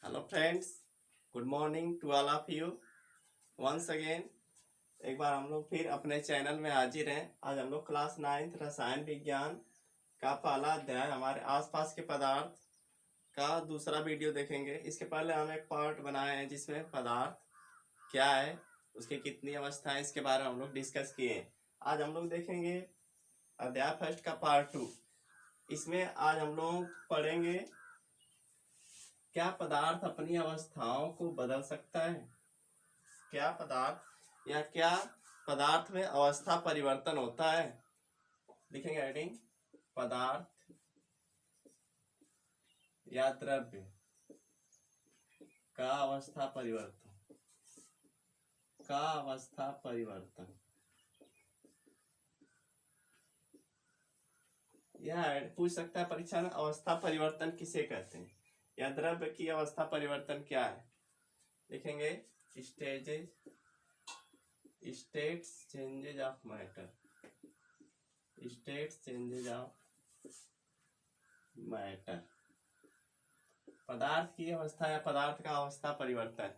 Hello friends, good morning to all of you once again. एक बार हम लोग फिर अपने चैनल में हाजिर हैं। आज हम लोग क्लास 9th रसायन विज्ञान का पहला अध्याय हमारे आसपास के पदार्थ का दूसरा वीडियो देखेंगे। इसके पहले हम एक पार्ट बनाए हैं जिसमें पदार्थ क्या है, उसकी कितनी अवस्थाएं, इसके बारे में हम लोग डिस्कस किए हैं। आज हम लोग देखेंगे अध्याय फर्स्ट का पार्ट 2। इसमें आज हम लोग पढ़ेंगे क्या पदार्थ अपनी अवस्थाओं को बदल सकता है। क्या पदार्थ या क्या पदार्थ में अवस्था परिवर्तन होता है। लिखेंगे हेडिंग, पदार्थ या द्रव्य का अवस्था परिवर्तन। का अवस्था परिवर्तन यह पूछ सकता है परीक्षा में, अवस्था परिवर्तन किसे कहते हैं या द्रव्य की अवस्था परिवर्तन क्या है। लिखेंगे stages, states changes of matter, states changes of matter. पदार्थ की अवस्था या पदार्थ का अवस्था परिवर्तन।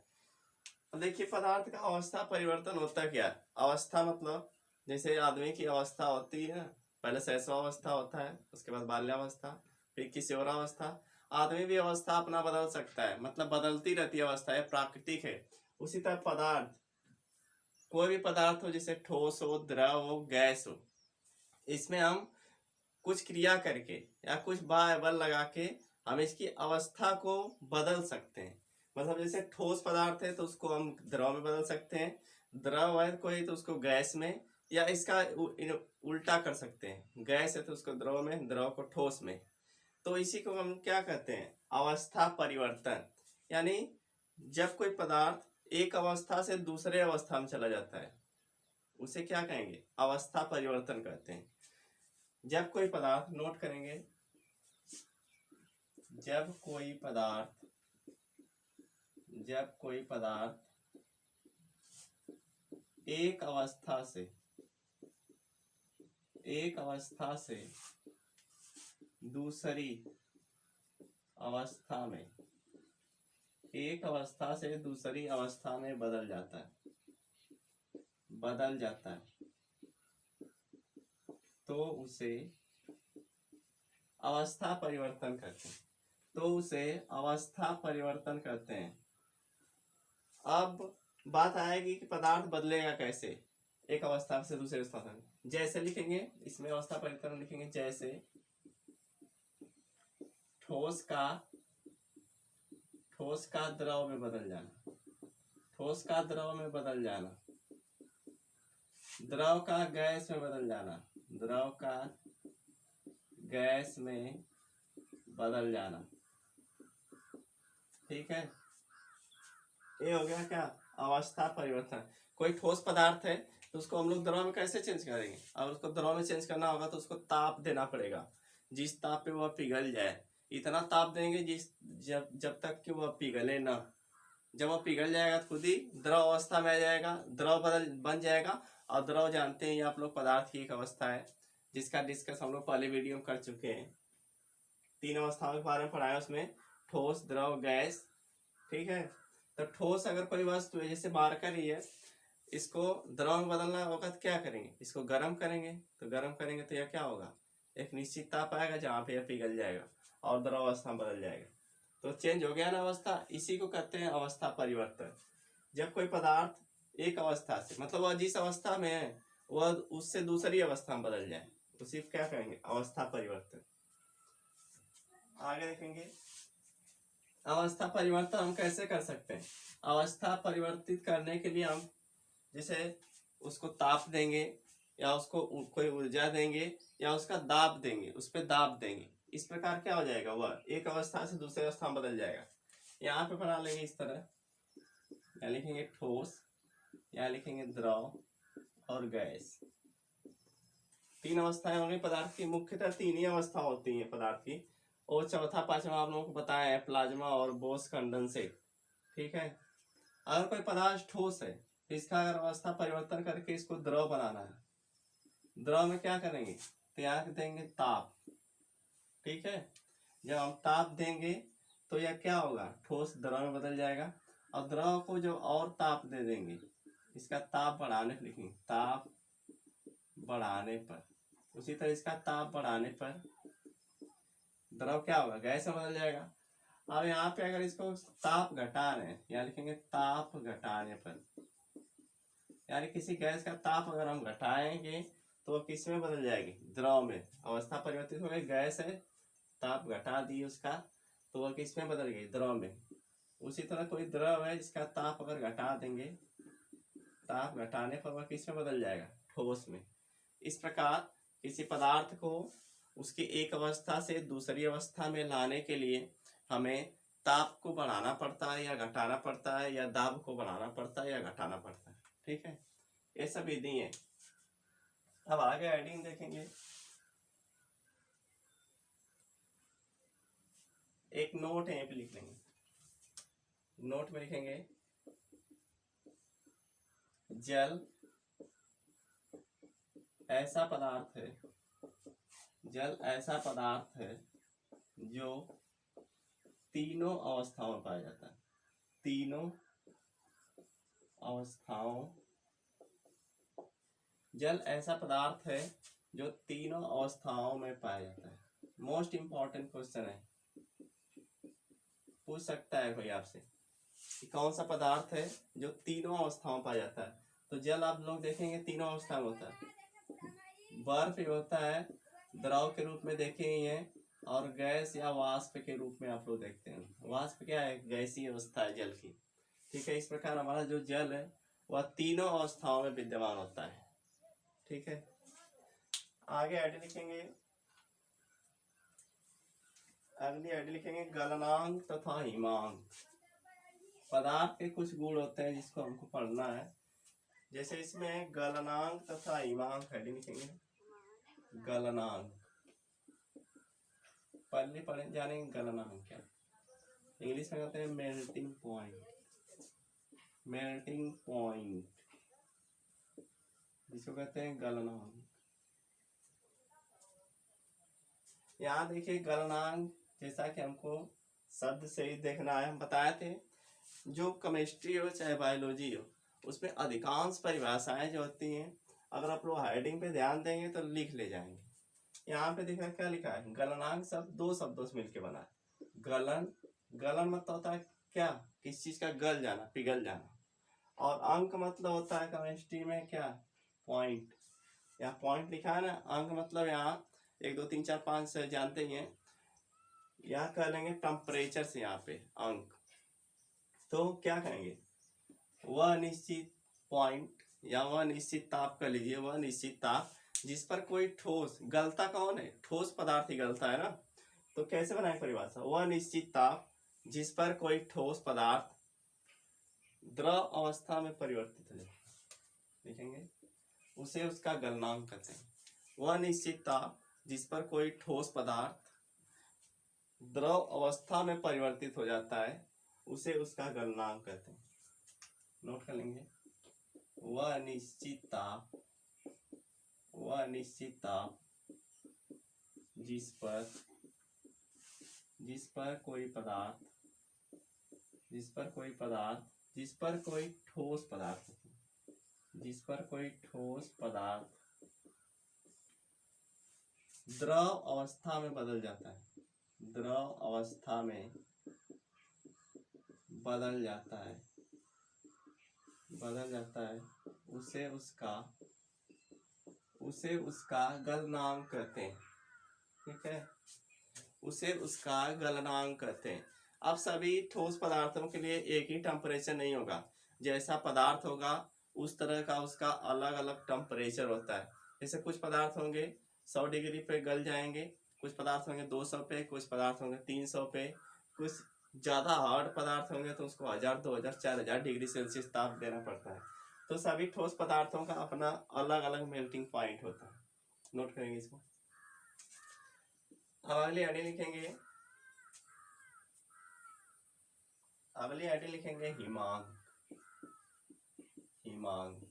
तो देखिए पदार्थ का अवस्था परिवर्तन होता क्या है। अवस्था मतलब जैसे आदमी की अवस्था होती है, पहले शैशवावस्था होता है, उसके बाद बाल्यावस्था, फिर किशोरावस्था। आदमी भी अवस्था अपना बदल सकता है, मतलब बदलती रहती है अवस्था, है प्राकृतिक है। उसी तरह पदार्थ, कोई भी पदार्थ हो, जैसे ठोस हो, द्रव हो, गैस हो, इसमें हम कुछ क्रिया करके या कुछ बल लगा के हम इसकी अवस्था को बदल सकते हैं। मतलब जैसे ठोस पदार्थ है तो उसको हम द्रव में बदल सकते हैं, द्रव है कोई तो उसको गैस में, या इसका उल्टा कर सकते हैं, गैस है तो उसको द्रव में, द्रव को ठोस में। तो इसी को हम क्या कहते हैं, अवस्था परिवर्तन। यानी जब कोई पदार्थ एक अवस्था से दूसरे अवस्था में चला जाता है उसे क्या कहेंगे, अवस्था परिवर्तन कहते हैं। जब कोई पदार्थ, नोट करेंगे, जब कोई पदार्थ एक अवस्था से दूसरी अवस्था में, एक अवस्था से दूसरी अवस्था में बदल जाता है तो उसे अवस्था परिवर्तन कहते हैं। अब बात आएगी कि पदार्थ बदलेगा कैसे एक अवस्था से दूसरी अवस्था में। जैसे लिखेंगे, इसमें अवस्था परिवर्तन लिखेंगे, जैसे ठोस का द्रव में बदल जाना, ठोस का द्रव में बदल जाना, द्रव का गैस में बदल जाना, द्रव का गैस में बदल जाना। ठीक है, ये हो गया क्या, अवस्था परिवर्तन। कोई ठोस पदार्थ है तो उसको हम लोग द्रव में कैसे चेंज करेंगे। और उसको द्रव में चेंज करना होगा तो उसको ताप देना पड़ेगा, जिस ताप पे वह पिघल जाए। इतना ताप देंगे जब तक कि वह पिघले ना। जब वह पिघल जाएगा तो खुद ही द्रव अवस्था में आ जाएगा, द्रव बन जाएगा। और द्रव जानते हैं आप लोग पदार्थ की एक अवस्था है जिसका डिस्कस हम लोग पहले वीडियो में कर चुके हैं। 3 अवस्थाओं के बारे में पढ़ाया उसमें, ठोस, द्रव, गैस। ठीक है, तो ठोस अगर कोई वस्तु है, जैसे मार्कर ही है, इसको द्रव में बदलना होगा तो क्या करेंगे, इसको गर्म करेंगे। तो गर्म करेंगे तो यह क्या होगा, एक निश्चित ताप आएगा जहाँ पे यह पिघल जाएगा और द्रव अवस्था में बदल जाएगा। तो चेंज हो गया ना अवस्था, इसी को कहते हैं अवस्था परिवर्तन। जब कोई पदार्थ एक अवस्था से, मतलब वह जिस अवस्था में है वह उससे दूसरी अवस्था में बदल जाए, उसी को क्या कहेंगे, अवस्था परिवर्तन। आगे देखेंगे अवस्था परिवर्तन हम कैसे कर सकते हैं। अवस्था परिवर्तित करने के लिए हम जैसे उसको ताप देंगे, या उसको कोई ऊर्जा देंगे, या उसका दाब देंगे, उस पर दाब देंगे। इस प्रकार क्या हो जाएगा, वह एक अवस्था से दूसरी अवस्था में बदल जाएगा। यहाँ पे बना लेंगे इस तरह, यहाँ लिखेंगे ठोस, यहाँ लिखेंगे द्रव और गैस। 3 अवस्थाएं होंगी पदार्थ की, मुख्यतः 3 ही अवस्था होती है पदार्थ की। और चौथा पांचवा आप लोगों को बताया है, प्लाज्मा और बोस कंडेंसेट। ठीक है, अगर कोई पदार्थ ठोस है तो इसका अगर अवस्था परिवर्तन करके इसको द्रव बनाना है, द्रव में क्या करेंगे, तो यहाँ देंगे ताप। ठीक है, जब हम ताप देंगे तो यह क्या होगा, ठोस द्रव में बदल जाएगा। और द्रव को जो और ताप दे देंगे, इसका ताप बढ़ाने पर लिखेंगे, ताप बढ़ाने पर, उसी तरह इसका ताप बढ़ाने पर द्रव क्या होगा, गैस में बदल जाएगा। अब यहाँ पे अगर इसको ताप घटा रहे हैं, या लिखेंगे ताप घटाने पर, यानी किसी गैस का ताप अगर हम घटाएंगे तो वो किस में बदल जाएगी, द्रव में। अवस्था परिवर्तित हो गई, गैस है, ताप घटा दी उसका, तो वह किस में बदल गई, द्रव में। उसी तरह कोई द्रव है जिसका ताप अगर घटा देंगे, ताप घटाने पर वह किस में बदल जाएगा, ठोस में। इस प्रकार किसी पदार्थ को उसकी एक अवस्था से दूसरी अवस्था में लाने के लिए हमें ताप को बढ़ाना पड़ता है या घटाना पड़ता है, या दाब को बढ़ाना पड़ता है या घटाना पड़ता है। ठीक है, ये सब विधि है। अब आगे हेडिंग देखेंगे। एक नोट यहीं पे लिख लेंगे, नोट में लिखेंगे जल ऐसा पदार्थ है, जल ऐसा पदार्थ है जो तीनों अवस्थाओं में पाया जाता है, तीनों अवस्थाओं, जल ऐसा पदार्थ है जो तीनों अवस्थाओं में पाया जाता है। मोस्ट इंपॉर्टेंट क्वेश्चन है, पूछ सकता है कोई आपसे कि कौन सा पदार्थ है जो तीनों अवस्थाओं में पाया जाता है। तो जल आप लोग देखेंगे तीनों अवस्था में होता है, बर्फ होता है द्रव के रूप में देखेंगे, और गैस या वाष्प के रूप में आप लोग देखते हैं। वाष्प क्या है, गैसीय अवस्था है जल की। ठीक है, इस प्रकार हमारा जो जल है वह तीनों अवस्थाओं में विद्यमान होता है। ठीक है, आगे ऐड लिखेंगे, अगली ऐड लिखेंगे गलनांक तथा हिमांक। पदार्थ के कुछ गुण होते हैं जिसको हमको पढ़ना है, जैसे इसमें गलनांक तथा हिमांक हेडिंग लिखेंगे। गलनांक पहले पढ़े जानेंगे, गलनांक क्या, इंग्लिश में कहते हैं मेल्टिंग पॉइंट, मेल्टिंग पॉइंट जिसको कहते हैं गलनांक। यहाँ देखिए गलनांक, जैसा कि हमको शब्द से ही देखना है, हम बताए थे जो केमिस्ट्री हो चाहे बायोलॉजी हो, उसमें अधिकांश परिभाषाएं जो होती हैं, अगर आप लोग हेडिंग पे ध्यान देंगे तो लिख ले जाएंगे। यहाँ पे देखा क्या लिखा है, गलनांक शब्द दो शब्दों से मिलकर बना है। गलन, गलन मतलब होता है क्या, किस चीज का गल जाना, पिघल जाना। और अंक मतलब होता है केमिस्ट्री में क्या, पॉइंट। यहाँ पॉइंट लिखा है ना, अंक मतलब यहाँ 1 2 3 4 5 से जानते ही हैं, यहाँ कह लेंगे टेम्परेचर से यहाँ पे अंक। तो क्या कहेंगे, वह निश्चित पॉइंट या वह निश्चित ताप कर लीजिए, वह निश्चित ताप जिस पर कोई ठोस, गलता कौन है, ठोस पदार्थ ही गलता है ना। तो कैसे बनाए परिभाषा, वह निश्चित ताप जिस पर कोई ठोस पदार्थ द्रव अवस्था में परिवर्तित हो जाए, लिखेंगे, उसे उसका गलनांक कहते हैं। वह निश्चित ताप जिस पर कोई ठोस पदार्थ द्रव अवस्था में परिवर्तित हो जाता है, उसे उसका गलनांक कहते हैं। नोट कर लेंगे, वह निश्चित ताप, वह निश्चित ताप जिस पर कोई पदार्थ, जिस पर कोई पदार्थ, जिस पर कोई ठोस पदार्थ, जिस पर कोई ठोस पदार्थ द्रव अवस्था में बदल जाता है, द्रव अवस्था में बदल जाता है, बदल जाता है, उसे उसका गलनांक कहते हैं। ठीक है, उसे उसका गलनांक कहते हैं। अब सभी ठोस पदार्थों के लिए एक ही टेम्परेचर नहीं होगा, जैसा पदार्थ होगा उस तरह का उसका अलग अलग टेम्परेचर होता है। जैसे कुछ पदार्थ होंगे 100 डिग्री पे गल जाएंगे, कुछ पदार्थ होंगे 200 पे, कुछ पदार्थ होंगे 300 पे, कुछ ज़्यादा हार्ड पदार्थ होंगे तो उसको 1000 2000 4000 डिग्री सेल्सियस ताप देना पड़ता है। तो सभी ठोस पदार्थों का अपना अलग अलग मेल्टिंग पॉइंट होता है। नोट करेंगे इसको। अब अगली आईडी लिखेंगे, अगली आईडी लिखेंगे हिमांक। हिमांक,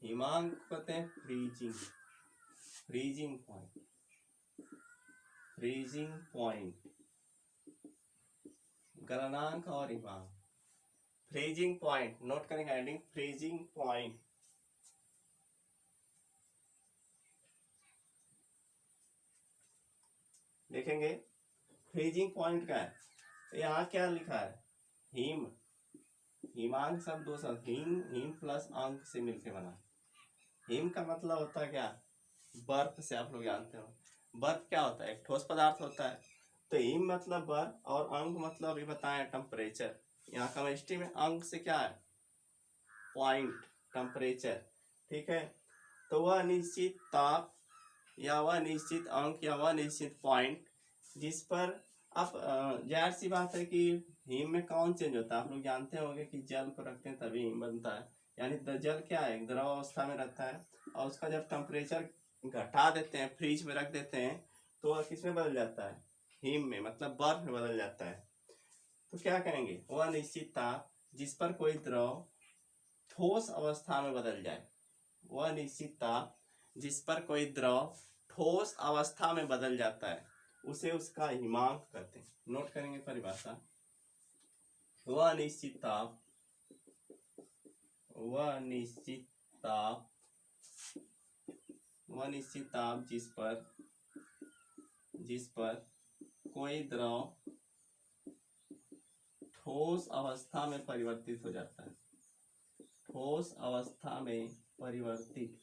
हिमांक कहते हैं freezing, freezing point, freezing point. गलनांक और हिमांक। फ्रीजिंग पॉइंट नोट करेंगे, हेडिंग फ्रीजिंग पॉइंट। देखेंगे फ्रीजिंग पॉइंट का है, यहाँ क्या लिखा है, हिम, हिमांक शब्द दो शब्द, हिम प्लस अंक से मिलके बना। हिम का मतलब होता है क्या, बर्फ से, आप लोग जानते हो बर्फ क्या होता है, एक ठोस पदार्थ होता है। तो हिम मतलब बर्फ और अंक मतलब अभी बताएं टेम्परेचर। यहाँ केमिस्ट्री में अंक से क्या है, पॉइंट, टेम्परेचर, ठीक है। तो वह निश्चित ताप या वह निश्चित अंक या वह निश्चित पॉइंट जिस पर आप, जाहिर सी बात है कि हिम में कौन चेंज होता है, आप लोग जानते होंगे कि जल को रखते हैं तभी हिम बनता है। यानी जल क्या है, द्रव अवस्था में रहता है और उसका जब टेम्परेचर घटा देते हैं, फ्रीज में रख देते हैं, तो वह किस में बदल जाता है, हिम में, मतलब बर्फ में बदल जाता है। तो क्या कहेंगे, वह निश्चित ताप जिस पर कोई द्रव ठोस अवस्था में बदल जाए, वह निश्चित ताप जिस पर कोई द्रव ठोस अवस्था में बदल जाता है उसे उसका हिमांक कहते हैं। नोट करेंगे परिभाषा, वह निश्चित ताप, वह निश्चित ताप, वह निश्चित ताप जिस पर कोई द्रव ठोस अवस्था में परिवर्तित हो जाता है, ठोस अवस्था में परिवर्तित,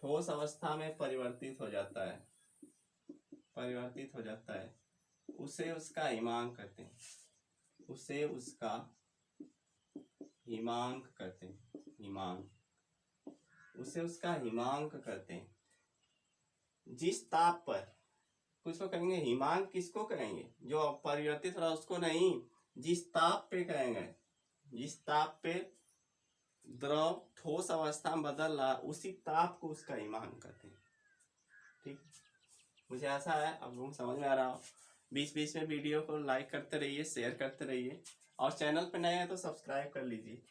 ठोस अवस्था में परिवर्तित हो जाता है, परिवर्तित हो जाता है, उसे उसका हिमांक कहते हैं, उसे उसका हिमांक कहते हैं, हिमांक, उसे उसका हिमांक कहते हैं। जिस ताप पर, कुछ को कहेंगे हिमांक, किसको कहेंगे, जो परिवर्तित हो रहा उसको नहीं, जिस ताप पे कहेंगे, जिस ताप पे द्रव ठोस अवस्था में बदल रहा उसी ताप को उसका हिमांक कहते हैं। ठीक, मुझे आशा है आप लोगों को समझ में आ रहा हो। बीच बीच में वीडियो को लाइक करते रहिए, शेयर करते रहिए, और चैनल पे नए हैं तो सब्सक्राइब कर लीजिए,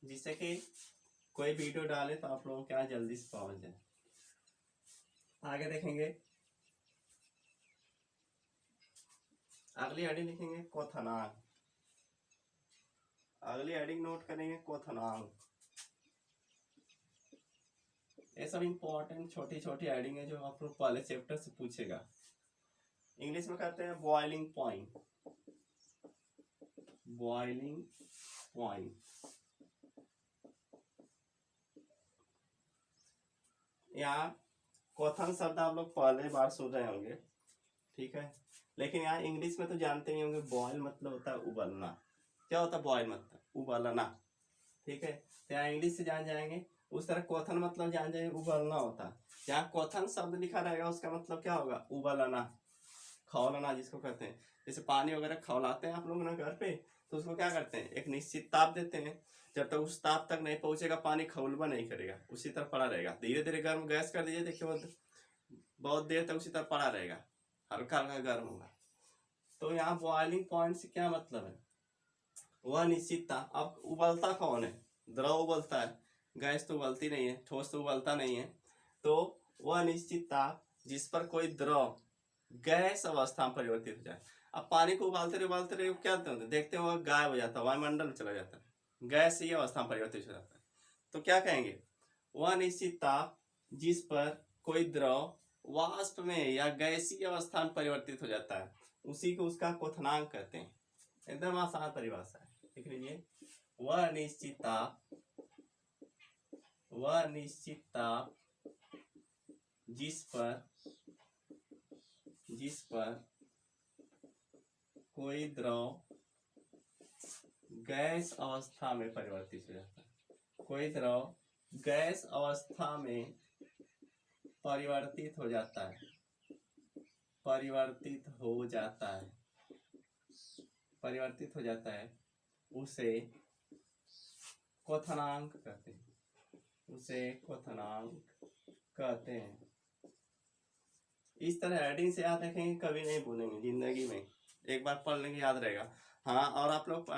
जिससे कि कोई वीडियो डाले तो आप लोगों के यहाँ जल्दी से पहुंच जाए। आगे देखेंगे, अगली हेडिंग लिखेंगे क्वथनांक। अगली हेडिंग नोट करेंगे क्वथनांक। ये सब इंपॉर्टेंट छोटी छोटी हेडिंग है जो आप लोग पहले चैप्टर से पूछेगा। इंग्लिश में कहते हैं बॉइलिंग पॉइंट, बॉइलिंग पॉइंट। यहाँ क्वथन शब्द आप लोग पहले बार सुन रहे होंगे, ठीक है, लेकिन यहाँ इंग्लिश में तो जानते ही होंगे, बॉयल मतलब होता है उबलना। क्या होता है बॉयल मतलब, उबलना, ठीक है। तो यहाँ इंग्लिश से जान जाएंगे, उस तरह क्वथन मतलब जान जाएंगे, उबलना होता है। जहाँ क्वथन शब्द लिखा रहेगा उसका मतलब क्या होगा, उबलना, खौलना जिसको कहते हैं। जैसे पानी वगैरह खौलाते हैं आप लोग ना घर पे, तो उसको क्या करते हैं, एक निश्चित ताप देते हैं, जब तक उस ताप तक नहीं पहुंचेगा पानी खौलवा नहीं करेगा, उसी तरह पड़ा रहेगा। धीरे धीरे गर्म गैस कर दीजिए, देखिए बहुत देर तक उसी तरह पड़ा रहेगा, हल्का हल्का गर्म होगा। तो यहाँ बॉइलिंग पॉइंट से क्या मतलब है, वह निश्चित ताप। अब उबलता कौन है, द्रव उबलता है, गैस तो उबलती नहीं है, ठोस तो उबलता नहीं है। तो वह निश्चित ताप जिस पर कोई द्रव गैस अवस्था में परिवर्तित हो जाए। अब पानी को उबालते रहे क्या देखते हो गायब हो जाता है, वायुमंडल में चला जाता है, गैस ही अवस्था में परिवर्तित हो जाता है। तो क्या कहेंगे, वह निश्चित ताप जिस पर कोई द्रव वाष्प में या गैसीय अवस्था में परिवर्तित हो जाता है उसी को उसका क्वथनांक कहते हैं। एकदम आसान परिभाषा है, देख लीजिए, वह निश्चित ताप, वह निश्चित ताप जिस पर कोई द्रव गैस अवस्था में परिवर्तित हो जाता है, कोई द्रव गैस अवस्था में परिवर्तित हो जाता है, परिवर्तित हो जाता है, परिवर्तित हो जाता है, उसे क्वथनांक कहते हैं, उसे क्वथनांक कहते हैं। इस तरह हेडिंग से याद रखेंगे, कभी नहीं भूलेंगे जिंदगी में, एक बार पढ़ लेंगे याद रहेगा। हाँ, और आप लोग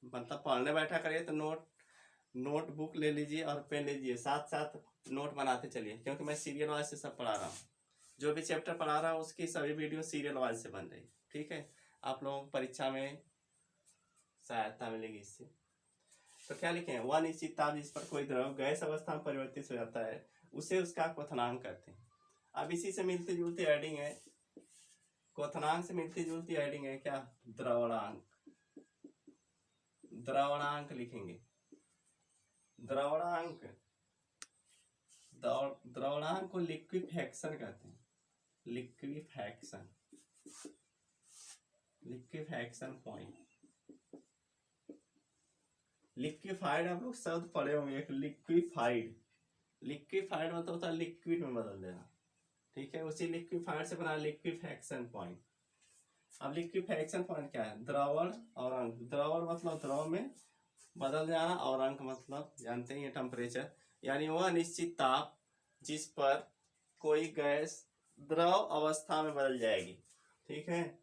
मतलब पढ़ने बैठा करिए तो नोटबुक ले लीजिए और पेन लीजिए, साथ साथ नोट बनाते चलिए, क्योंकि मैं सीरियल वाइज से सब पढ़ा रहा हूँ। जो भी चैप्टर पढ़ा रहा हूँ उसकी सभी वीडियो सीरियल वाइज से बन रही है। ठीक है, आप लोगों को परीक्षा में सहायता मिलेगी इससे। तो क्या लिखें, वह निश्चित ताप जिस पर कोई द्रव गैस अवस्था में परिवर्तित हो जाता है उसे उसका क्वथनांक कहते हैं। अब इसी से मिलती जुलती एडिंग है, क्वथनांक से मिलती जुलती एडिंग है क्या, द्रवणांक। द्रवणांक लिखेंगे, द्रवणांक, द्रवणांक को लिक्विफैक्शन कहते हैं, लिक्विफैक्शन, लिक्विफैक्शन पॉइंट। लिक्विफाइड आप लोग शब्द पढ़े होंगे, एक लिक्विफाइड, लिक्विफाइड मतलब होता है लिक्विड में बदल देना, ठीक है, उसी लिक्विफाइड से बना लिक्विफैक्शन पॉइंट। अब लिक्विफैक्शन पॉइंट क्या है, द्रवण और अंक। द्रवण मतलब द्रव में बदल जाना, और अंक मतलब जानते हैं टेम्परेचर, यानी वह निश्चित ताप जिस पर कोई गैस द्रव अवस्था में बदल जाएगी, ठीक है,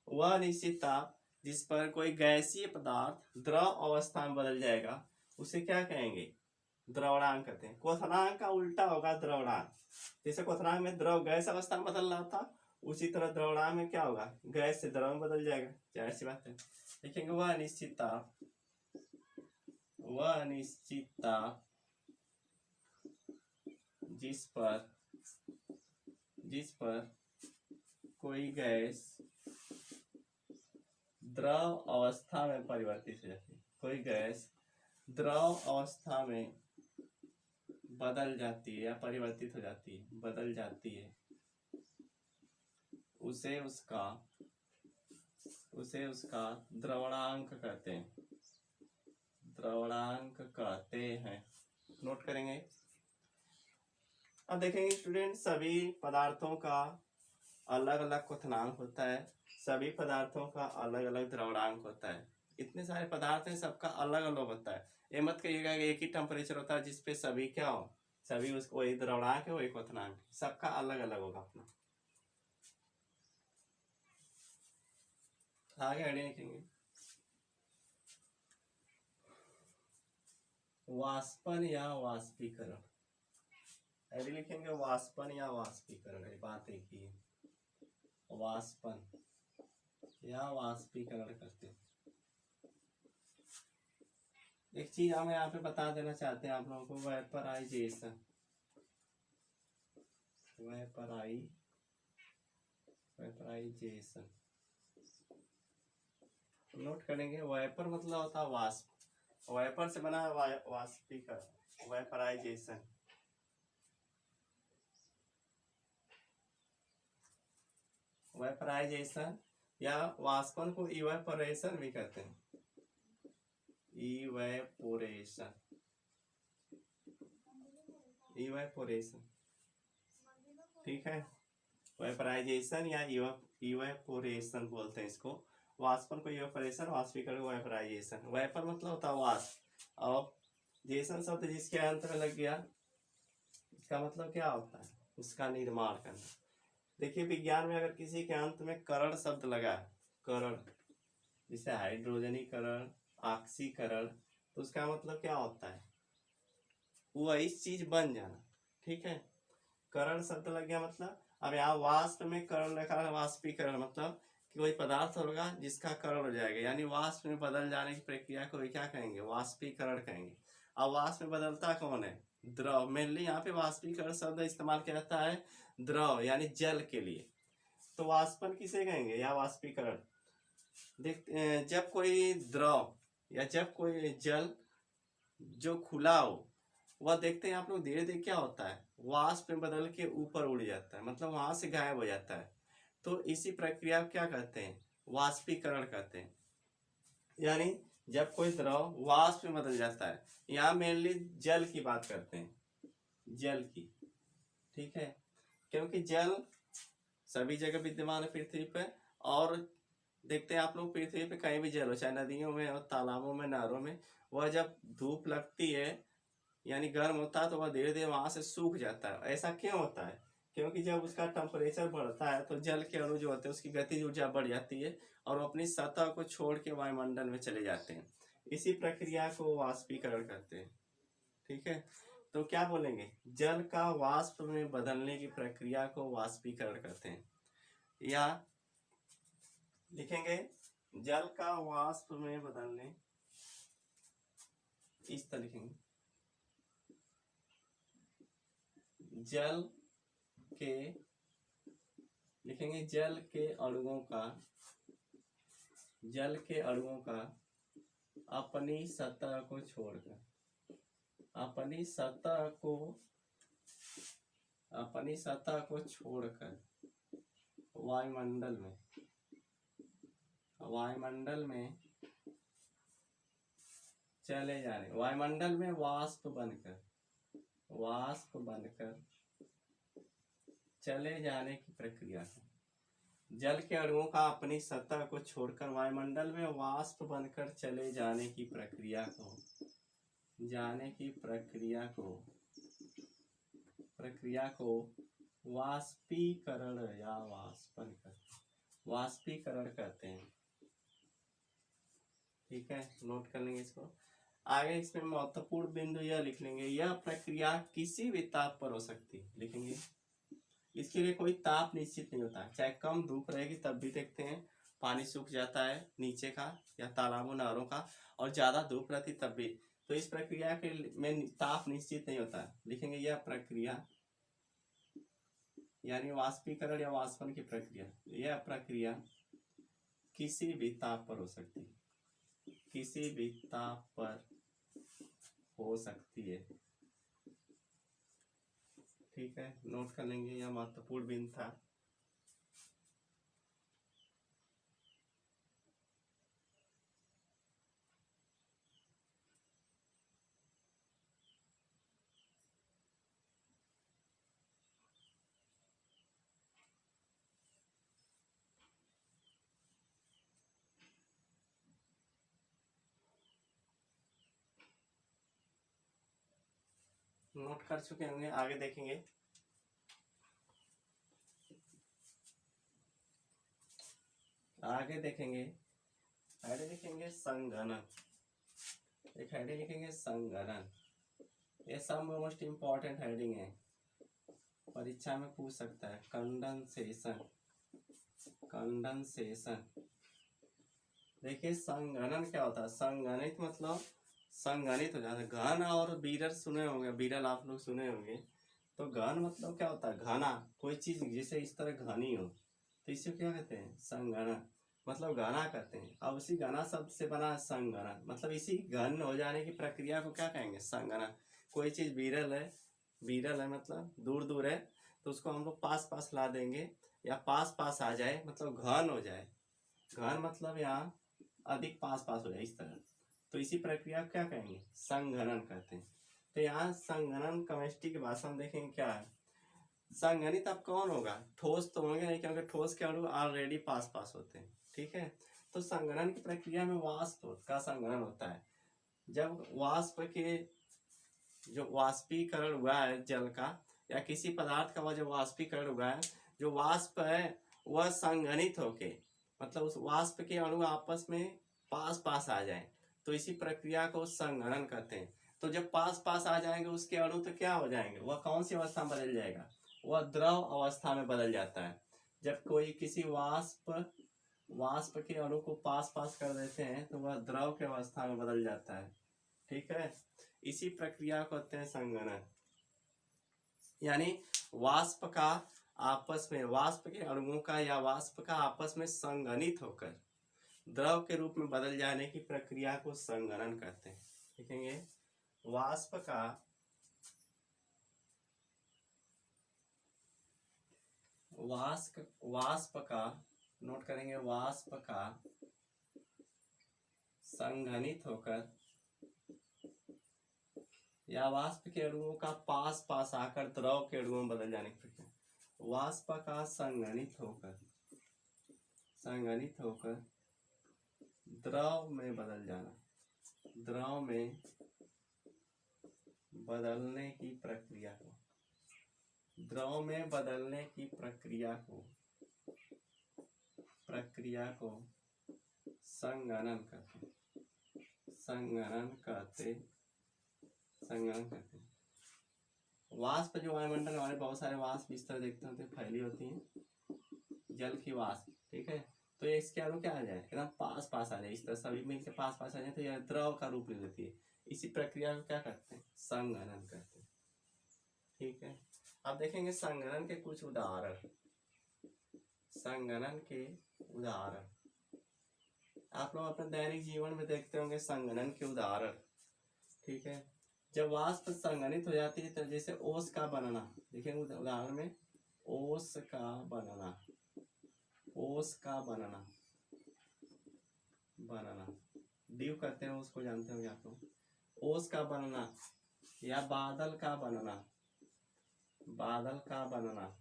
वह निश्चित ताप जिस पर कोई गैसीय पदार्थ द्रव अवस्था में बदल जाएगा उसे क्या कहेंगे, द्रवणांक कहते हैं। क्वथनांक का उल्टा होगा द्रवणांक। जैसे क्वथनांक में द्रव गैस अवस्था में बदल रहा था, उसी तरह द्रवणांक में क्या होगा, गैस से द्रव में बदल जाएगा, जाहिर सी बात है। देखेंगे वह निश्चित ताप, वह निश्चित ताप जिस पर कोई गैस द्रव अवस्था में परिवर्तित हो जाती है, कोई गैस द्रव अवस्था में बदल जाती है या परिवर्तित हो जाती है, बदल जाती है, उसे उसका द्रवणांक कहते हैं, द्रवणांक कहते हैं। नोट करेंगे। अब देखेंगे स्टूडेंट, सभी पदार्थों का अलग अलग क्वथनांक होता है, सभी पदार्थों का अलग अलग द्रवणांक होता है। इतने सारे पदार्थ हैं, सबका अलग अलग होता है। ये मत कहिएगा कि एक ही टेम्परेचर होता है जिसपे सभी क्या हो, सभी उसको वही द्रवणांक है, वही क्वथनांक, सबका अलग अलग होगा अपना। आगे आगे लिखेंगे, वाष्पन या वाष्पीकरण। ऐसे लिखेंगे वाष्पन या वाष्पीकरण, बात एक ही है, वाष्पन या वाष्पीकरण करते हैं। एक चीज हम यहाँ पे बता देना चाहते हैं आप लोगों को, वेपराइजेशन, वेपराइजेशन नोट करेंगे। वेपर मतलब होता है वाष्प, वेपर से बना वाष्पीकरण, वेपराइजेशन। वेपराइजेशन या वाष्पन को इवेपोरेशन भी कहते हैं, इवेपोरेशन, इवेपोरेशन, ठीक है, वेपराइजेशन या इवेपोरेशन बोलते हैं इसको। वाष्पन को इवेपोरेशन, वाष्पीकरण को वेपराइजेशन। वेपर मतलब होता है वाष्प, और जेसन शब्द जिसके अंत में लग गया, इसका मतलब क्या होता है, उसका निर्माण करना। देखिए विज्ञान में अगर किसी के अंत में करण शब्द लगा, करण, जैसे हाइड्रोजनीकरण, ऑक्सीकरण, तो उसका मतलब क्या होता है, वही चीज बन जाना, ठीक है। करण शब्द लग गया मतलब, अब यहाँ वाष्प में करण लिखा है, वाष्पीकरण मतलब कि कोई पदार्थ होगा जिसका करण हो जाएगा, यानी वाष्प में बदल जाने की प्रक्रिया को क्या कहेंगे, वाष्पीकरण कहेंगे। अब वाष्प में बदलता कौन है, द्रव। मेनली यहाँ पे वाष्पीकरण शब्द इस्तेमाल किया जाता है द्रव यानी जल के लिए। तो वाष्पन किसे कहेंगे या वाष्पीकरण, देख जब कोई द्रव या जब कोई जल जो खुला हो, वह देखते हैं आप लोग धीरे धीरे क्या होता है, वाष्प में बदल के ऊपर उड़ जाता है, मतलब वहां से गायब हो जाता है। तो इसी प्रक्रिया को क्या कहते हैं, वाष्पीकरण कहते हैं। यानी जब कोई द्रव वाष्प में बदल जाता है, यहाँ मेनली जल की बात करते हैं, जल की, ठीक है, क्योंकि जल सभी जगह विद्यमान है पृथ्वी पे। और देखते हैं आप लोग पृथ्वी पे कहीं भी जल हो, चाहे नदियों में और तालाबों में, नहरों में, वह जब धूप लगती है यानी गर्म होता है तो वह धीरे धीरे वहां से सूख जाता है। ऐसा क्यों होता है, क्योंकि जब उसका टेम्परेचर बढ़ता है तो जल के अणु जो होते हैं उसकी गतिज ऊर्जा बढ़ जाती है और अपनी सतह को छोड़ के वायुमंडल में चले जाते हैं। इसी प्रक्रिया को वाष्पीकरण कहते हैं, ठीक है। तो क्या बोलेंगे, जल का वाष्प में बदलने की प्रक्रिया को वाष्पीकरण कहते हैं। या लिखेंगे जल का वाष्प में बदलने, इस तरह लिखेंगे, जल के, लिखेंगे जल के अणुओं का, जल के अणुओं का अपनी सतह को छोड़कर, अपनी सतह को, अपनी सतह को छोड़कर वायुमंडल में, वायुमंडल में चले जाने, वायुमंडल में वाष्प बनकर, वाष्प बनकर चले जाने की प्रक्रिया को, जल के अणुओं का अपनी सतह को छोड़कर वायुमंडल में वाष्प बनकर चले जाने की प्रक्रिया को, जाने की प्रक्रिया को, प्रक्रिया को वाष्पीकरण या वाष्पन कर, वाष्पीकरण कहते हैं। ठीक है, नोट कर लेंगे इसको। आगे इसमें महत्वपूर्ण बिंदु यह लिख लेंगे, यह प्रक्रिया किसी भी ताप पर हो सकती है, लिखेंगे इसके लिए कोई ताप निश्चित नहीं होता, चाहे कम धूप रहेगी तब भी देखते हैं पानी सूख जाता है नीचे का या तालाबों नहरों का, और ज्यादा धूप रहती तब भी। तो इस प्रक्रिया के में ताप निश्चित नहीं होता, लिखेंगे यह प्रक्रिया यानी वाष्पीकरण या वाष्पन की प्रक्रिया, यह प्रक्रिया किसी भी ताप पर हो सकती है, किसी भी ताप पर हो सकती है। ठीक है, नोट कर लेंगे, यह महत्वपूर्ण बिंदु था। नोट कर चुके होंगे, आगे देखेंगे। आगे देखेंगे, हेडिंग लिखेंगे संघनन, एक हेडिंग लिखेंगे संघनन, ये सब मोस्ट इम्पोर्टेंट हेडिंग है, परीक्षा में पूछ सकता है। कंडेंसेशन, कंडेंसेशन, देखिए संघनन क्या होता है, संघनित मतलब संघनित हो जाता है, घन और बीरल सुने होंगे, बीरल आप लोग सुने होंगे, तो घन मतलब क्या होता है, घना, कोई चीज जैसे इस तरह घनी हो तो इसे क्या कहते हैं, संघनन, मतलब घना कहते हैं। अब उसी घना शब्द से बना संघनन, मतलब इसी घन हो जाने की प्रक्रिया को क्या कहेंगे, संघनन। कोई चीज विरल है, विरल है मतलब दूर दूर है, तो उसको हम लोग पास पास ला देंगे, या पास पास आ जाए मतलब घन हो जाए, घन मतलब यहाँ अधिक पास पास हो जाए इस तरह, तो इसी प्रक्रिया को क्या कहेंगे, संघनन कहते हैं। तो यहाँ संघनन केमिस्ट्री की भाषा में देखेंगे क्या है, संघनित अब कौन होगा, ठोस तो होंगे नहीं, क्योंकि ठोस के अणु ऑलरेडी पास पास होते हैं। ठीक है, तो संघनन की प्रक्रिया में वाष्प का संघनन होता है, जब वाष्प के जो वाष्पीकरण हुआ है जल का या किसी पदार्थ का, वह जो वाष्पीकरण हुआ है, जो वाष्प है वह संघनित होके, मतलब उस वाष्प के अणु आपस में पास पास आ जाए, तो इसी प्रक्रिया को संघनन कहते हैं। तो जब पास पास आ जाएंगे उसके अणु तो क्या हो जाएंगे, वह कौन सी अवस्था में बदल जाएगा, वह द्रव अवस्था में बदल जाता है। जब कोई किसी वाष्प के अणु को पास पास कर देते हैं तो वह द्रव के अवस्था में बदल जाता है। ठीक है, इसी प्रक्रिया को कहते हैं संघनन, यानी वाष्प का आपस में, वाष्प के अणुओं का या वाष्प का आपस में संघनित होकर द्रव के रूप में बदल जाने की प्रक्रिया को संघनन कहते हैं। लिखेंगे वाष्प का, वाष्प का, नोट करेंगे, वाष्प का संघनित होकर या वाष्प के अणुओं का पास पास आकर द्रव के अणुओं में बदल जाने की प्रक्रिया, वाष्प का संघनित होकर, संघनित होकर द्रव में बदल जाना, द्रव में बदलने की प्रक्रिया को, द्रव में बदलने की प्रक्रिया को, प्रक्रिया को संघनन कहते हैं, संघनन कहते, संघनन कहते हैं। वाष्प जो वायुमंडल हमारे बहुत सारे वाष्प इस तरह देखते होते फैली होती हैं, जल की वाष्प। ठीक है, तो ये इसके आगे क्या आ जाए, एकदम पास पास आ जाए, इस तरह सभी मिलकर पास पास आ जाए तो यह द्रव का रूप ले लेती है। इसी प्रक्रिया को क्या करते हैं, संघनन करते हैं। ठीक है, अब देखेंगे संघनन के कुछ उदाहरण। संघनन के उदाहरण आप लोग अपने दैनिक जीवन में देखते होंगे संघनन के उदाहरण। ठीक है, जब वाष्प संघनित हो जाती है तो जैसे ओस का बनना, देखेंगे उदाहरण में ओस का बनना, ओस का बनना, बनना डीव करते हैं उसको जानते होंगे आप लोग। ओस का बनना या बादल का बनना, बादल का बनना,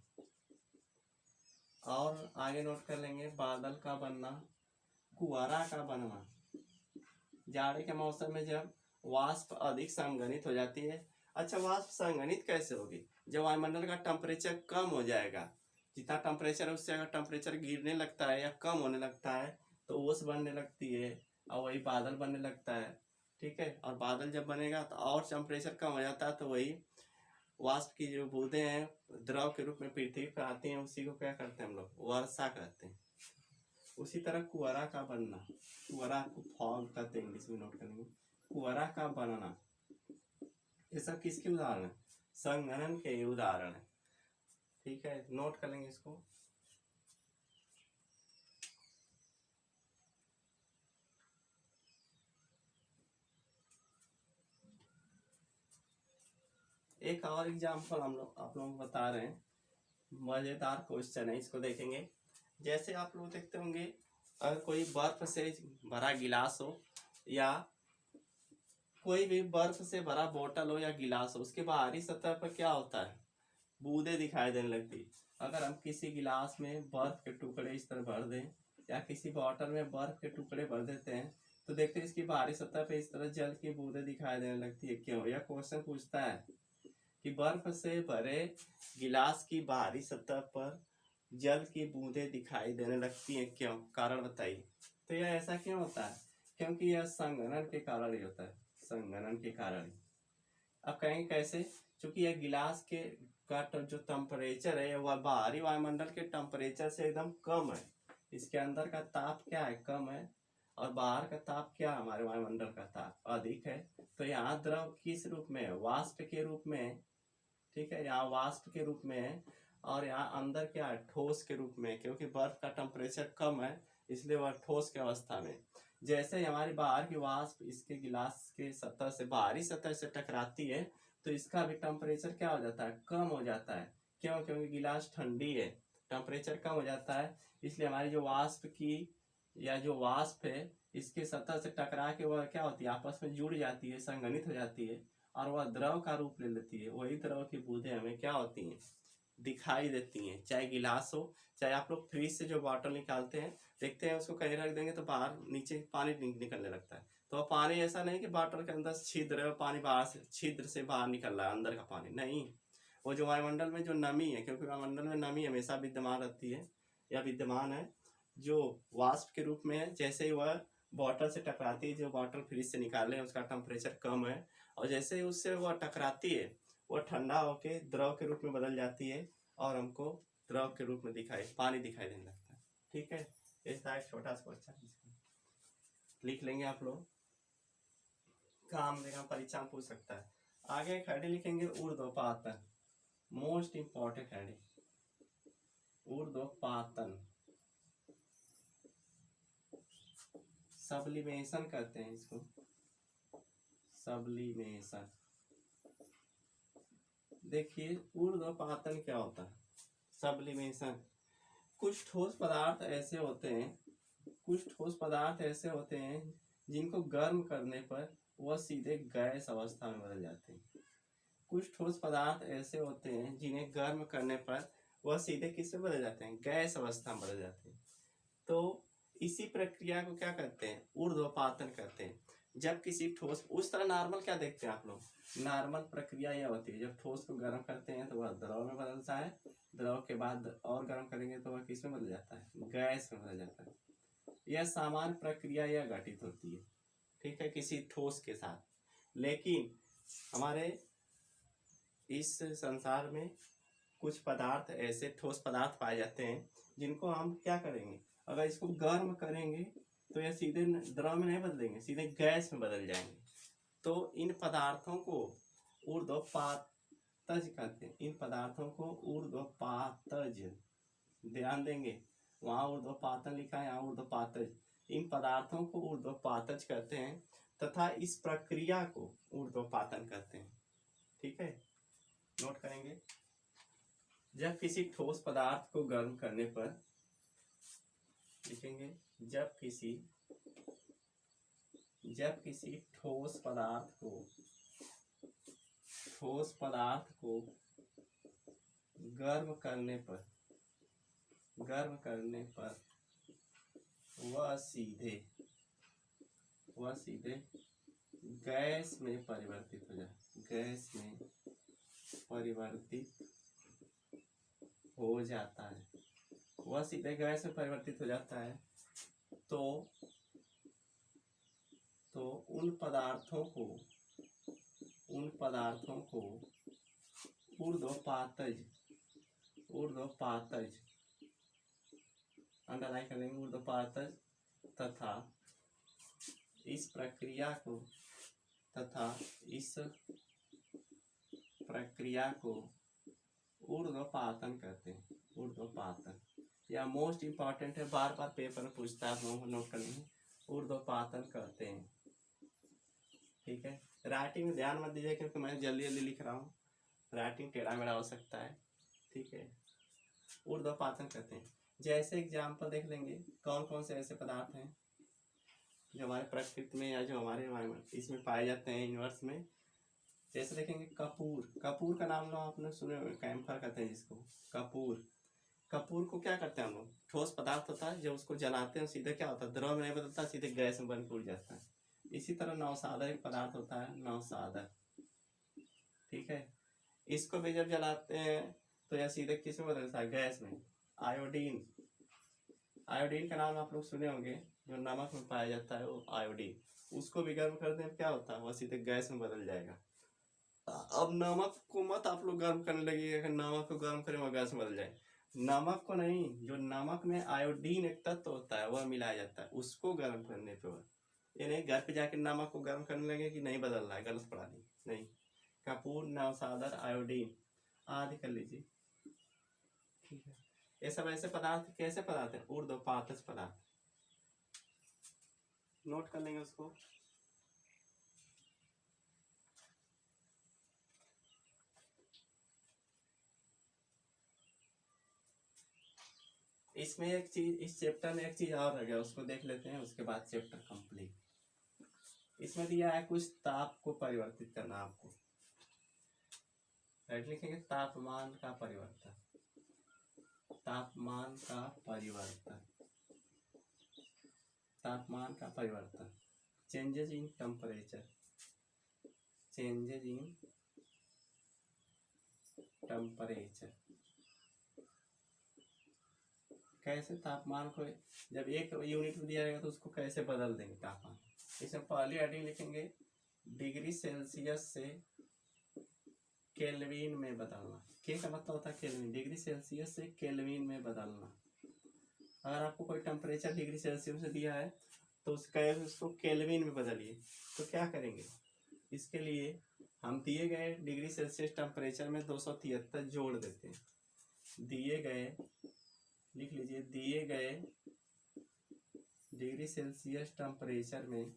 और आगे नोट कर लेंगे बादल का बनना, कुआरा का बनना। जाड़े के मौसम में जब वाष्प अधिक संघनित हो जाती है। अच्छा, वाष्प संघनित कैसे होगी, जब वायुमंडल का टेम्परेचर कम हो जाएगा, जितना टेम्परेचर है उससे अगर टेम्परेचर गिरने लगता है या कम होने लगता है तो ओस बनने लगती है और वही बादल बनने लगता है। ठीक है, और बादल जब बनेगा तो और टेम्परेचर कम हो जाता है तो वही वाष्प की जो बूंदें हैं द्रव के रूप में पृथ्वी पर आती हैं, उसी को क्या करते हैं हम लोग, वर्षा कहते हैं। उसी तरह कुआरा का बनना, कुआरा को फॉग कहते हैं इंग्लिश में, नोट करेंगे कुआरा का बनना। ये सब किसके उदाहरण है, संघनन के उदाहरण है। ठीक है, नोट कर लेंगे इसको। एक और एग्जाम्पल हम लोग आप लोगों को बता रहे हैं, मजेदार क्वेश्चन है, इसको देखेंगे। जैसे आप लोग देखते होंगे अगर कोई बर्फ से भरा गिलास हो या कोई भी बर्फ से भरा बोतल हो या गिलास हो, उसके बाहरी सतह पर क्या होता है, बूंदे दिखाई देने लगती। अगर हम किसी गिलास में बर्फ के टुकड़े इस तरह भर दें या किसी बोतल में बर्फ के टुकड़े भर देते हैं तो देखते हैं इसकी बाहरी सतह पे इस तरह जल की बूंदें दिखाई देने लगती है। क्यों, यह क्वेश्चन पूछता है कि बर्फ से भरे गिलास की बाहरी सतह पर जल की बूंदें दिखाई देने लगती हैं, क्यों, कारण बताइए। तो यह ऐसा क्यों होता है, क्योंकि यह संघनन के कारण ही होता है, संघनन के कारण। अब कहेंगे कैसे, क्योंकि यह गिलास के का जो टेम्परेचर है वह बाहरी वायुमंडल के टेम्परेचर से एकदम कम है। इसके अंदर का ताप क्या है, कम है, और बाहर का ताप क्या, हमारे वायुमंडल का ताप अधिक है। तो यहाँ द्रव किस रूप में है, वाष्प के रूप में है। ठीक है, यहाँ वाष्प के रूप में है, और यहाँ अंदर क्या है, ठोस के रूप में, क्योंकि बर्फ का टेम्परेचर कम है इसलिए वह ठोस की अवस्था में। जैसे ही हमारी बाहर की वाष्प इसके गिलास के सतह से बाहरी सतह से टकराती है तो इसका भी टेम्परेचर क्या हो जाता है, कम हो जाता है। क्यों, क्योंकि गिलास ठंडी है, टेम्परेचर कम हो जाता है, इसलिए हमारी जो वाष्प की या जो वाष्प है इसके सतह से टकरा के वह क्या होती है, आपस में जुड़ जाती है, संघनित हो जाती है और वह द्रव का रूप ले लेती है। वही द्रव की बूंदें हमें क्या होती हैं, दिखाई देती हैं। चाहे गिलास हो, चाहे आप लोग फ्रिज से जो बॉटल निकालते हैं देखते हैं उसको कहीं रख देंगे तो बाहर नीचे पानी निकलने लगता है। तो पानी ऐसा नहीं कि बॉटल के अंदर छिद्र है, पानी बाहर से छिद्र से बाहर निकल रहा है, अंदर का पानी नहीं, वो जो वायुमंडल में जो नमी है, क्योंकि वायुमंडल में नमी हमेशा विद्यमान रहती है या विद्यमान है, जो वाष्प के रूप में है। जैसे ही वह बॉटल से टकराती है, जो बॉटल फ्रिज से निकाले हैं उसका टेम्परेचर कम है, और जैसे ही उससे वह टकराती है वह ठंडा होकर द्रव के रूप में बदल जाती है और हमको द्रव के रूप में पानी दिखाई देने लगता है। ठीक है, ऐसा एक छोटा सा क्वेश्चन लिख लेंगे आप लोग, काम देगा, परीक्षा में पूछ सकता है। आगे एक हेडिंग लिखेंगे ऊर्ध्वपातन, मोस्ट इंपॉर्टेंट हेडिंग, ऊर्ध्वपातन, सब्लिमेशन कहते हैं इसको, सब्लिमेशन। देखिए ऊर्ध्वपातन क्या होता है, सब्लिमेशन। कुछ ठोस पदार्थ ऐसे होते हैं, कुछ ठोस पदार्थ ऐसे होते हैं जिनको गर्म करने पर वह सीधे गैस अवस्था में बदल जाते हैं। कुछ ठोस पदार्थ ऐसे होते हैं जिन्हें गर्म करने पर वह सीधे किस में बदल जाते हैं, गैस अवस्था में बदल जाते हैं। तो इसी प्रक्रिया को क्या कहते हैं, ऊर्ध्वपातन कहते हैं। जब किसी ठोस, उस तरह नॉर्मल क्या देखते हैं आप लोग, नॉर्मल प्रक्रिया यह होती है जब ठोस को गर्म करते हैं तो वह द्रव में बदलता है, द्रव के बाद और गर्म करेंगे तो वह किस में बदल जाता है, गैस में बदल जाता है। यह सामान्य प्रक्रिया यह घटित होती है, ठीक है, किसी ठोस के साथ। लेकिन हमारे इस संसार में कुछ पदार्थ ऐसे ठोस पदार्थ पाए जाते हैं जिनको हम क्या करेंगे, अगर इसको गर्म करेंगे तो यह सीधे द्रव में नहीं बदलेंगे, सीधे गैस में बदल जाएंगे। तो इन पदार्थों को ऊर्ध्वपातज कहते हैं। इन पदार्थों को ऊर्ध्वपातज, ध्यान देंगे, वहां ऊर्ध्वपातन लिखा है, यहाँ ऊर्ध्वपातज। इन पदार्थों को ऊर्ध्वपातज कहते हैं तथा इस प्रक्रिया को ऊर्ध्वपातन कहते हैं। ठीक है, नोट करेंगे। जब किसी ठोस पदार्थ को गर्म करने पर, लिखेंगे, जब किसी ठोस पदार्थ को गर्म करने पर वह सीधे गैस में परिवर्तित हो जाता है। वह सीधे गैस में परिवर्तित हो जाता है। तो उन पदार्थों को ऊर्ध्वपातज अंडरलाइन कर लेंगे, ऊर्ध्वपातज तथा इस प्रक्रिया को ऊर्ध्वपातन कहते हैं। ऊर्ध्वपातन या मोस्ट इंपॉर्टेंट है, बार बार पेपर में पूछता है, आप नोट कर लेंगे, ऊर्ध्वपातन कहते हैं। ठीक है, राइटिंग में ध्यान मत दीजिए क्योंकि मैं जल्दी जल्दी लिख रहा हूँ, राइटिंग टेढ़ा मेढ़ा हो सकता है। ठीक है, ऊर्ध्वपातन कहते हैं। जैसे एग्जाम्पल देख लेंगे, कौन कौन से ऐसे पदार्थ हैं जो हमारे प्रकृति में या जो हमारे एनवायरमेंट इसमें पाए जाते हैं यूनिवर्स में। जैसे देखेंगे कपूर का नाम लो आपने सुने होंगे, कैम्फर कहते हैं जिसको, कपूर को क्या करते हैं हम लोग, ठोस पदार्थ होता है, जब उसको जलाते हैं सीधे क्या होता है, द्रव में नहीं बदलता, सीधे गैस में बन के उड़ जाता है। इसी तरह नवसादर एक पदार्थ होता है, नवसादर। ठीक है, इसको भी जब जलाते हैं तो यह सीधे किस में बदलता है, गैस में। आयोडीन का नाम आप लोग सुने होंगे, जो नमक में पाया जाता है वो आयोडीन, उसको भी गर्म कर दें क्या होता है, वह सीधे गैस में बदल जाएगा। अब नमक को मत आप लोग गर्म करने लगिएगा, नमक को गर्म करें वह गैस में बदल जाए, नमक को नहीं, जो नमक में आयोडीन एक तत्व होता है वह मिलाया जाता है, उसको गर्म करने पे वह, ये नहीं घर पे जाके नमक को गर्म करने लगे कि नहीं बदल रहा है, गलत पढ़ा दी, नहीं। कपूर, नवसादर, आयोडीन आदि कर लीजिए। ठीक है, ये सब ऐसे पदार्थ, कैसे पदार्थ है, ऊर्ध्वपातज पदार्थ, नोट कर लेंगे उसको। इसमें एक चीज, इस चैप्टर में एक चीज और रह गया, उसको देख लेते हैं, उसके बाद चैप्टर कंप्लीट। इसमें दिया है कुछ ताप को परिवर्तित करना आपको, राइट, लिखेंगे तापमान का परिवर्तन, चेंजेस इन टेम्परेचर, कैसे तापमान को, जब एक यूनिट में दिया जाएगा तो उसको कैसे बदल देंगे तापमान। इसमें पहली हेडिंग लिखेंगे डिग्री सेल्सियस से केल्विन में बदलना। के का मतलब होता है केल्विन, डिग्री सेल्सियस से केल्विन में बदलना। अगर आपको कोई टेम्परेचर डिग्री सेल्सियस से दिया है तो उसको केल्विन में बदलिए, तो क्या करेंगे, इसके लिए हम दिए गए डिग्री सेल्सियस टेम्परेचर में 273 जोड़ देते हैं। दिए गए, लिख लीजिए, दिए गए डिग्री सेल्सियस टेम्परेचर में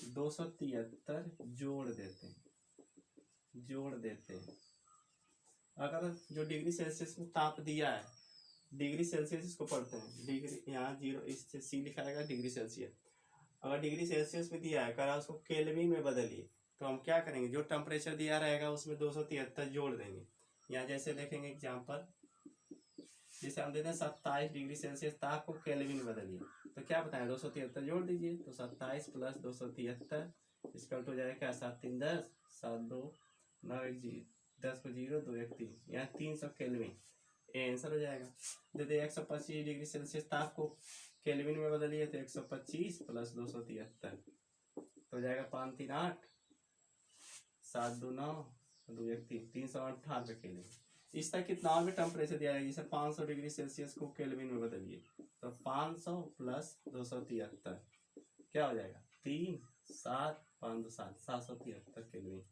273 जोड़ देते हैं। अगर जो डिग्री सेल्सियस में ताप दिया है, डिग्री सेल्सियस इसको पढ़ते हैं, डिग्री यहाँ 0 इससे सी लिखा रहेगा डिग्री सेल्सियस। अगर डिग्री सेल्सियस में दिया है, अगर उसको केल्विन में बदलिए, तो हम क्या करेंगे, जो टेम्परेचर दिया रहेगा उसमें 273 जोड़ देंगे। यहाँ जैसे देखेंगे एग्जाम्पल, जैसे हम देते हैं 27 डिग्री सेल्सियस, ताप को केल्विन में बदलिए, तो क्या बताएं, 273 जोड़ दीजिए, तो 27 प्लस 273 इसका हो जाएगा क्या, 7 3 10, 7 2 9 1 10 को 0 2 1 3, यहाँ 300 केल्विन, ये आंसर हो जाएगा। यदि 125 डिग्री सेल्सियस ताप को केल्विन में बदलिए तो 125 प्लस 273 तो हो जाएगा 5 3 8 7 2 9 2 1 3, 398 केल्विन। इस तरह कितना और भी टेम्परेचर दिया जाएगा, जैसे 500 डिग्री सेल्सियस को केल्विन में बदलिए तो 500 प्लस 273 क्या हो जाएगा 3 7 5 7 773 केल्विन।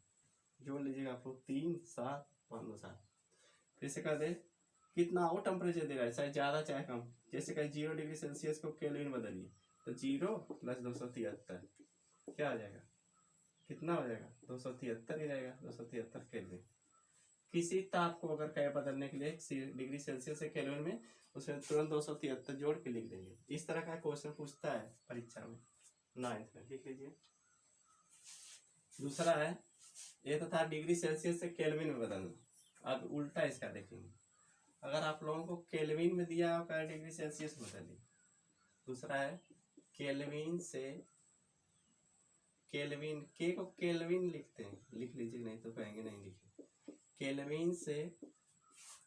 जोड़ लीजिएगा आप लोग 3 7 5 7। फिर से कर दे कितना और टेम्परेचर दे रहा है, चाहे ज़्यादा चाहे कम। जैसे कहीं 0 डिग्री सेल्सियस को केल्विन बदलिए तो 0 प्लस 273 क्या आ जाएगा, कितना हो जाएगा 273 ही रहेगा, 273 केल्विन। किसी ताप को अगर कहे बदलने के लिए डिग्री सेल्सियस से केल्विन में, उसमें तुरंत 273 जोड़ के लिख देंगे। इस तरह का क्वेश्चन पूछता है परीक्षा में 9th में, लिख लीजिए। दूसरा है ये तो था डिग्री सेल्सियस से केल्विन में बदलना। अब उल्टा इसका देखेंगे, अगर आप लोगों को केल्विन में दिया होगा डिग्री सेल्सियस में बदलिए। दूसरा है केल्विन से, केल्विन के को केल्विन लिखते हैं, लिख लीजिए नहीं तो कहेंगे नहीं लिखे। केल्विन से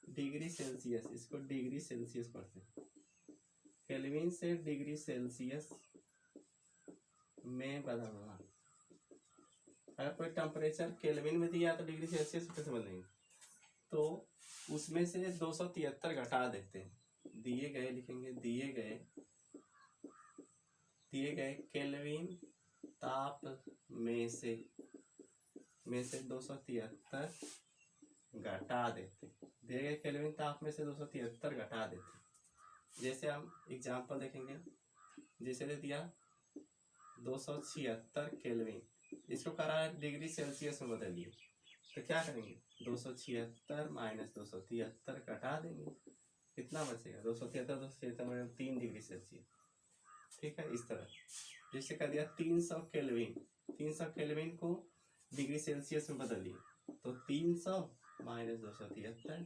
डिग्री सेल्सियस, इसको डिग्री सेल्सियस पढ़ते हैं। केल्विन से डिग्री सेल्सियस में बदलना। अगर कोई टेम्परेचर केल्विन में दिया तो डिग्री सेल्सियस कैसे बदलेंगे, तो उसमें से 273 घटा देते हैं। दिए गए लिखेंगे, दिए गए केल्विन ताप में से 273 घटा देते। दिए गए केल्विन ताप में से 273 घटा देते। जैसे हम एग्जांपल देखेंगे, जैसे दे दिया 276 केल्विन, इसको करा डिग्री सेल्सियस में बदलिए तो क्या करेंगे 276 माइनस 273 घटा देंगे, कितना बचेगा 273 में 3 डिग्री सेल्सियस। ठीक है, इस तरह जैसे कर दिया 300 केल्विन को डिग्री सेल्सियस में बदलिए तो 300 माइनस 273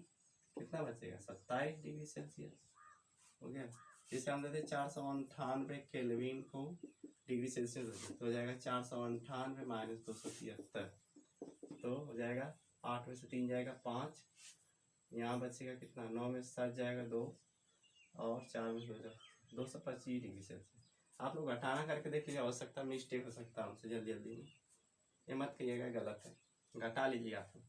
कितना बचेगा 27 डिग्री सेल्सियस हो गया। जैसे हम देते 498 केल्विन को डिग्री सेल्सियस तो हो जाएगा 498 माइनस 273 तो हो जाएगा 8 में से 3 जाएगा 5, यहाँ बचेगा कितना 9 में से 7 जाएगा 2 और 4 में से 225 डिग्री सेल्सियस। आप लोग घटाना करके देख लीजिए, आवश्यकता मिस्टेक हो सकता है हमसे जल्दी में, ये मत कहिएगा गलत है, घटा लीजिए आप लोग।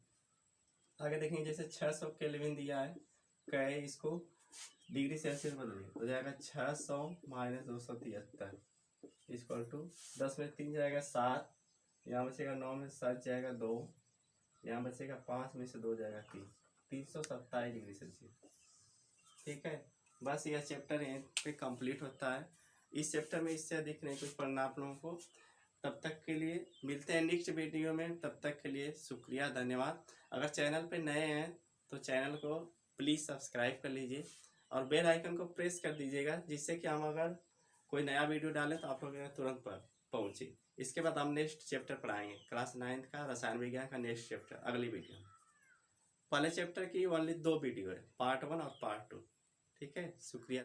आगे देखेंगे जैसे 600 केल्विन दिया है, कहे इसको डिग्री सेल्सियस बदलिए हो जाएगा 600 माइनस 273 इक्वल टू 10 में 3 जाएगा 7, यहाँ बचेगा 9 में 7 जाएगा 2, यहाँ बचेगा 5 में से 2 जाएगा 3, 327 डिग्री सेल्सियस। ठीक है, बस यह चैप्टर यहीं पे कंप्लीट होता है। इस चैप्टर में इससे अधिक नहीं कुछ पढ़ना आप लोगों को। तब तक के लिए मिलते हैं नेक्स्ट वीडियो में, तब तक के लिए शुक्रिया, धन्यवाद। अगर चैनल पे नए हैं तो चैनल को प्लीज़ सब्सक्राइब कर लीजिए और बेल आइकन को प्रेस कर दीजिएगा, जिससे कि हम अगर कोई नया वीडियो डालें तो आप लोगों के तुरंत पर पहुँचे। इसके बाद हम नेक्स्ट चैप्टर पढ़ाएंगे, क्लास 9th का रसायन विज्ञान का नेक्स्ट चैप्टर अगली वीडियो में। पहले चैप्टर की ओनली 2 वीडियो है, पार्ट 1 और पार्ट 2। ठीक है, शुक्रिया।